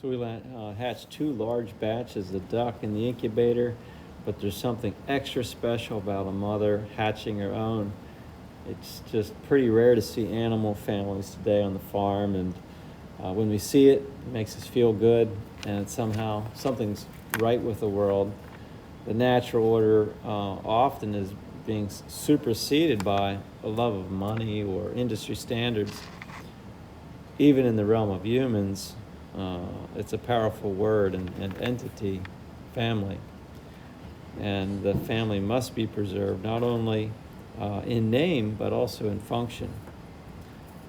So we hatched 2 large batches of duck in the incubator, but there's something extra special about a mother hatching her own. It's just pretty rare to see animal families today on the farm, and when we see it, it makes us feel good, and somehow something's right with the world. The natural order often is being superseded by a love of money or industry standards. Even in the realm of humans, it's a powerful word and entity, family. And the family must be preserved not only in name, but also in function.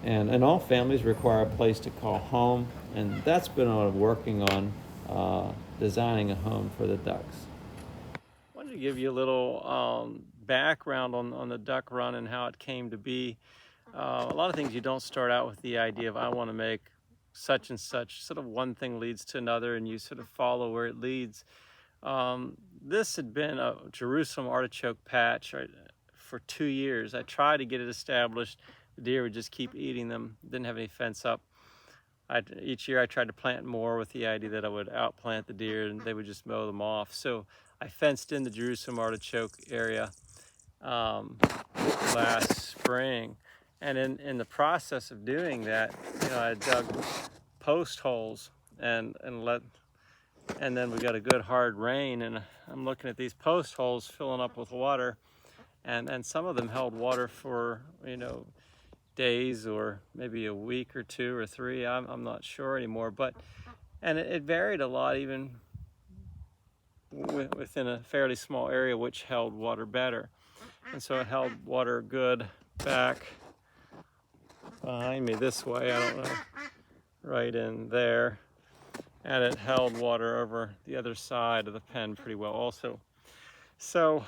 And all families require a place to call home, and that's been what I'm working on, designing a home for the ducks. I wanted to give you a little background on the duck run and how it came to be. A lot of things you don't start out with the idea of I want to make such and such. Sort of one thing leads to another, and you sort of follow where it leads. This had been a Jerusalem artichoke patch for 2 years. I tried to get it established. The deer would just keep eating them. Didn't have any fence up. Each year I tried to plant more with the idea that I would outplant the deer and they would just mow them off. So I fenced in the Jerusalem artichoke area last spring. And in the process of doing that, I dug post holes and then we got a good hard rain, and I'm looking at these post holes filling up with water, and some of them held water for days or maybe a week or 2 or 3. I'm not sure anymore, and it varied a lot even within a fairly small area which held water better. And so it held water good back behind me this way, I don't know, right in there. And it held water over the other side of the pen pretty well also. So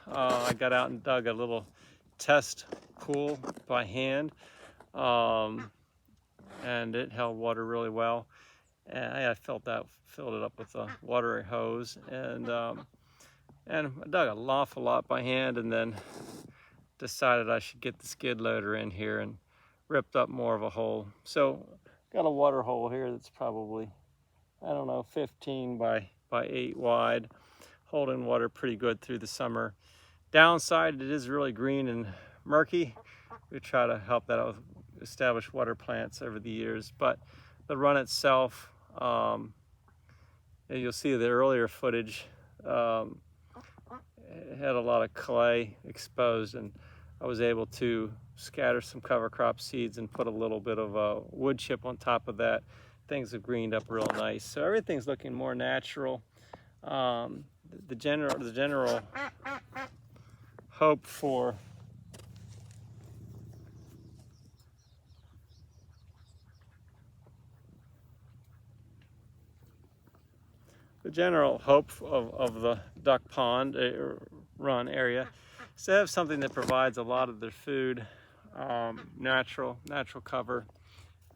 I got out and dug a little test pool by hand, and it held water really well. And I filled it up with a water hose, and I dug an awful lot by hand, and then decided I should get the skid loader in here and ripped up more of a hole. So got a water hole here that's probably, I don't know, 15 by 8 wide, holding water pretty good through the summer. Downside, it is really green and murky. We try to help that out with established water plants over the years, but the run itself, you'll see the earlier footage, it had a lot of clay exposed, and I was able to scatter some cover crop seeds and put a little bit of wood chip on top of that. Things have greened up real nice, so everything's looking more natural. The general hope for of the duck pond run area is to have something that provides a lot of their food, natural cover,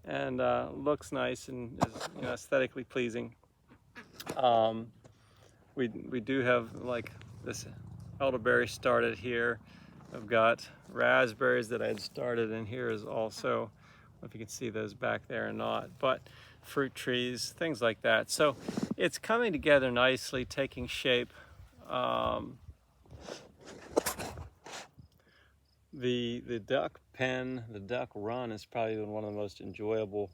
and looks nice and is aesthetically pleasing. We do have like this elderberry started here. I've got raspberries that I had started in here is also, I don't know if you can see those back there or not, but fruit trees, things like that. So it's coming together nicely, taking shape. The duck pen, the duck run is probably been one of the most enjoyable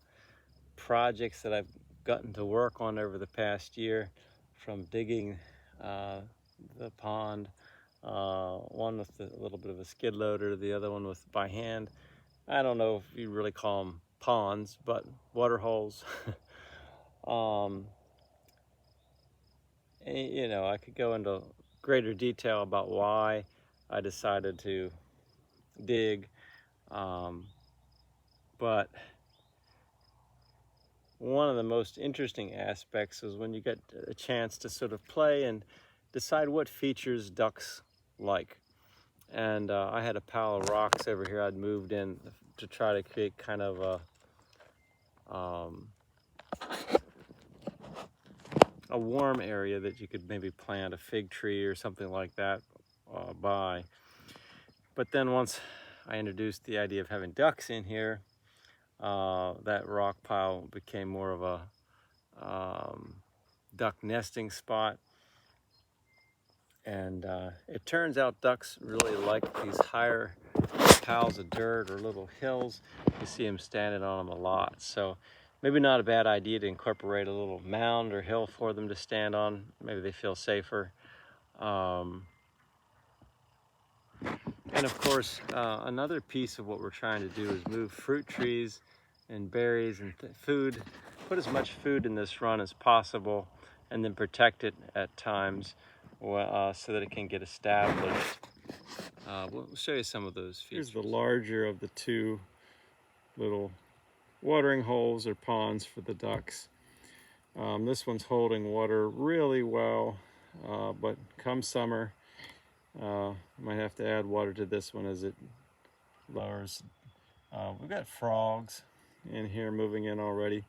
projects that I've gotten to work on over the past year, from digging the pond, one with a little bit of a skid loader, the other one with by hand. I don't know if you really call them ponds, but water holes. I could go into greater detail about why I decided to dig, but one of the most interesting aspects is when you get a chance to sort of play and decide what features ducks like. And I had a pile of rocks over here I'd moved in to try to create kind of a warm area that you could maybe plant a fig tree or something like that by. But then once I introduced the idea of having ducks in here, that rock pile became more of duck nesting spot. And it turns out ducks really like these higher piles of dirt or little hills. You see them standing on them a lot. So maybe not a bad idea to incorporate a little mound or hill for them to stand on. Maybe they feel safer. And of course, another piece of what we're trying to do is move fruit trees and berries and food, put as much food in this run as possible, and then protect it at times so that it can get established. We'll show you some of those features. Here's the larger of the two little watering holes or ponds for the ducks. This one's holding water really well, but come summer, might have to add water to this one as it lowers. We've got frogs in here moving in already.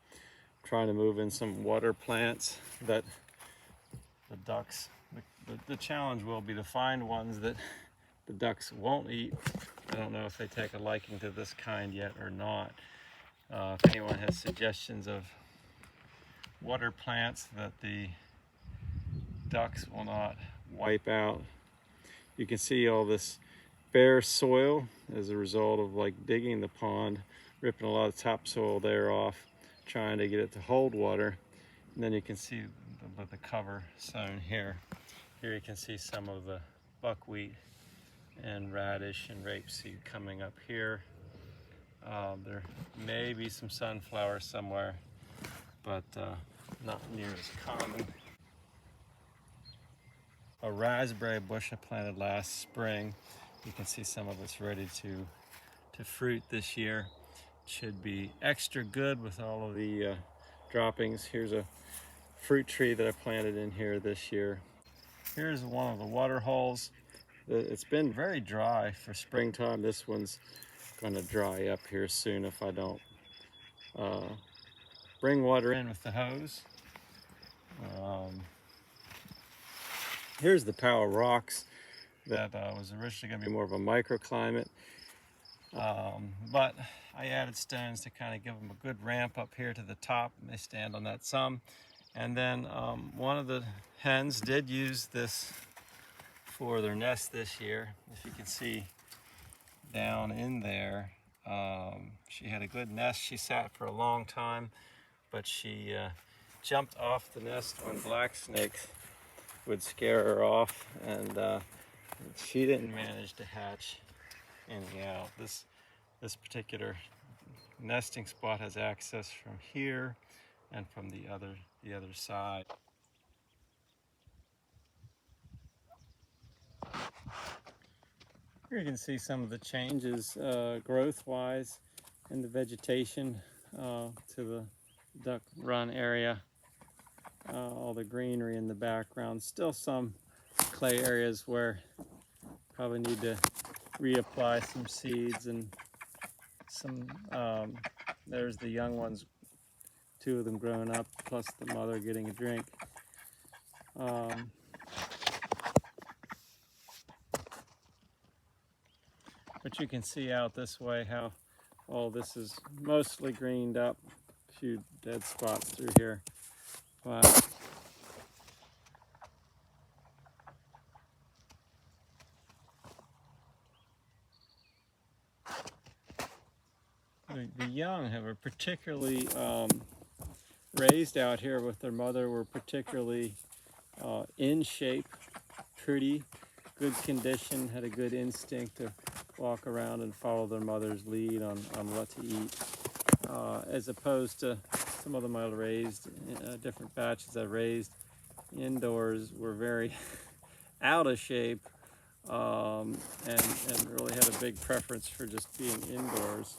Trying to move in some water plants that the ducks, the challenge will be to find ones that the ducks won't eat. I don't know if they take a liking to this kind yet or not. If anyone has suggestions of water plants that the ducks will not wipe out. You can see all this bare soil as a result of like digging the pond, ripping a lot of topsoil there off, trying to get it to hold water. And then you can see the cover sown here. Here you can see some of the buckwheat and radish and rapeseed coming up here. There may be some sunflower somewhere, but not near as common. A raspberry bush I planted last spring. You can see some of it's ready to fruit this year. It should be extra good with all of the droppings. Here's a fruit tree that I planted in here this year. Here's one of the water holes. It's been very dry for springtime. This one's going to dry up here soon if I don't bring water in with the hose. Here's the pile of rocks that was originally going to be more of a microclimate, but I added stones to kind of give them a good ramp up here to the top, and they stand on that some. And then one of the hens did use this for their nest this year. If you can see down in there, she had a good nest. She sat for a long time, but she jumped off the nest when black snakes would scare her off, and she didn't manage to hatch any out. This particular nesting spot has access from here and from the other side. Here you can see some of the changes growth-wise in the vegetation to the duck run area. All the greenery in the background. Still some clay areas where probably need to reapply some seeds, and some there's the young ones, two of them growing up, plus the mother getting a drink. But you can see out this way how all this is mostly greened up. A few dead spots through here. But the young have a particularly raised out here with their mother, were particularly in shape, pretty, good condition, had a good instinct to walk around and follow their mother's lead on what to eat, as opposed to some of them I raised, different batches I raised indoors, were very out of shape, and really had a big preference for just being indoors.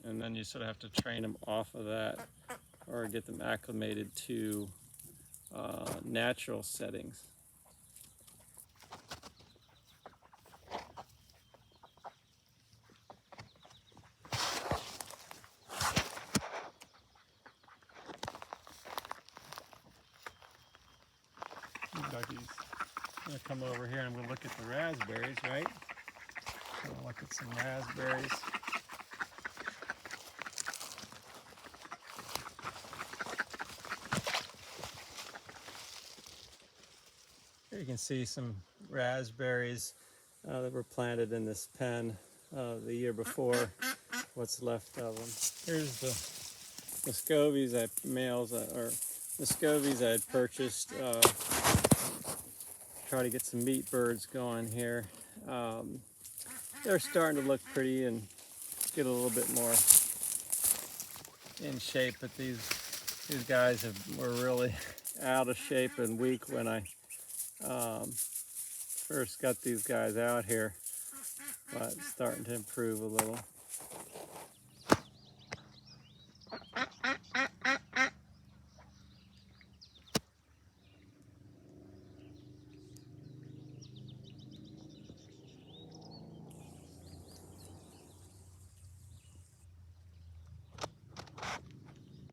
And then you sort of have to train them off of that or get them acclimated to natural settings. Duckies. I'm going to come over here and I'm going to look at the raspberries, right? I'm going to look at some raspberries. Here you can see some raspberries that were planted in this pen the year before, what's left of them. Here's the Muscovies Muscovies I had purchased. Try to get some meat birds going here. They're starting to look pretty and get a little bit more in shape, but these guys were really out of shape and weak when I first got these guys out here, but it's starting to improve a little.